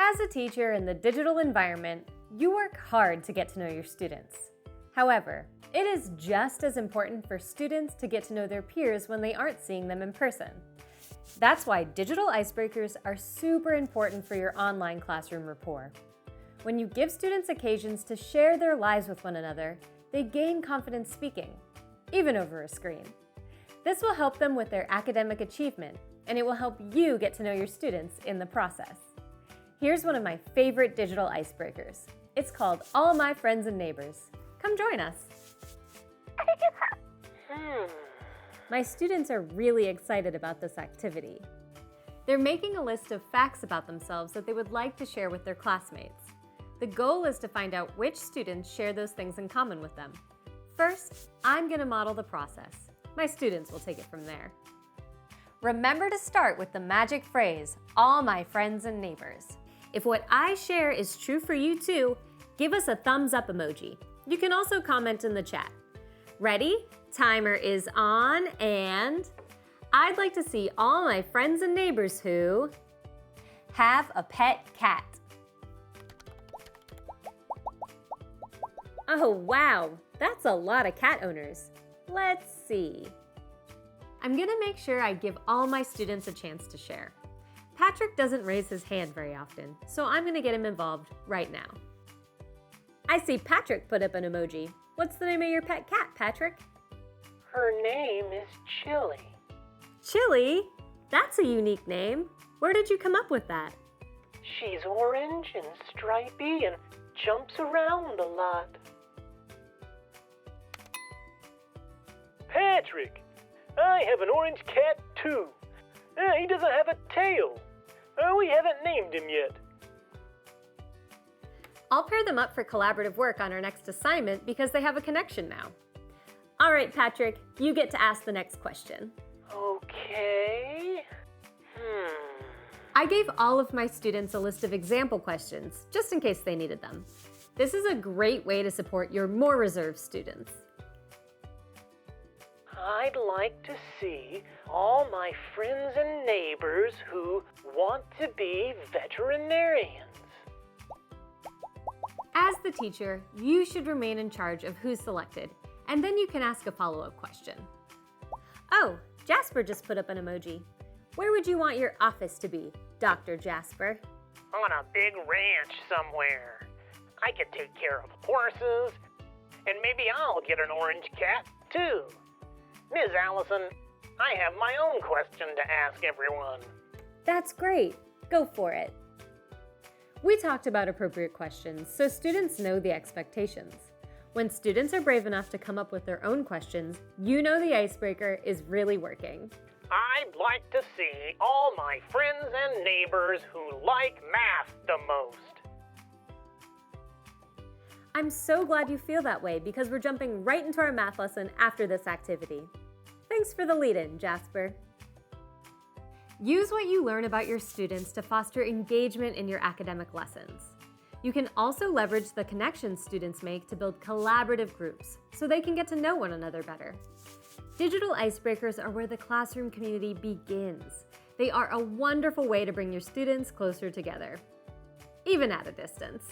As a teacher in the digital environment, you work hard to get to know your students. However, it is just as important for students to get to know their peers when they aren't seeing them in person. That's why digital icebreakers are super important for your online classroom rapport. When you give students occasions to share their lives with one another, they gain confidence speaking, even over a screen. This will help them with their academic achievement, and it will help you get to know your students in the process. Here's one of my favorite digital icebreakers. It's called All My Friends and Neighbors. Come join us. My students are really excited about this activity. They're making a list of facts about themselves that they would like to share with their classmates. The goal is to find out which students share those things in common with them. First, I'm going to model the process. My students will take it from there. Remember to start with the magic phrase, all my friends and neighbors. If what I share is true for you too, give us a thumbs up emoji. You can also comment in the chat. Ready? Timer is on, and I'd like to see all my friends and neighbors who have a pet cat. Oh wow, that's a lot of cat owners. Let's see. I'm gonna make sure I give all my students a chance to share. Patrick doesn't raise his hand very often, so I'm gonna get him involved right now. I see Patrick put up an emoji. What's the name of your pet cat, Patrick? Her name is Chili. Chili? That's a unique name. Where did you come up with that? She's orange and stripy and jumps around a lot. Patrick, I have an orange cat too. He doesn't have a tail. We haven't named him yet. I'll pair them up for collaborative work on our next assignment because they have a connection now. All right, Patrick, you get to ask the next question. Okay. I gave all of my students a list of example questions, just in case they needed them. This is a great way to support your more reserved students. I'd like to see all my friends and neighbors who want to be veterinarians. As the teacher, you should remain in charge of who's selected, and then you can ask a follow-up question. Oh, Jasper just put up an emoji. Where would you want your office to be, Dr. Jasper? On a big ranch somewhere. I could take care of horses, and maybe I'll get an orange cat too. Ms. Allison, I have my own question to ask everyone. That's great. Go for it. We talked about appropriate questions so students know the expectations. When students are brave enough to come up with their own questions, you know the icebreaker is really working. I'd like to see all my friends and neighbors who like math the most. I'm so glad you feel that way because we're jumping right into our math lesson after this activity. Thanks for the lead-in, Jasper. Use what you learn about your students to foster engagement in your academic lessons. You can also leverage the connections students make to build collaborative groups so they can get to know one another better. Digital icebreakers are where the classroom community begins. They are a wonderful way to bring your students closer together, even at a distance.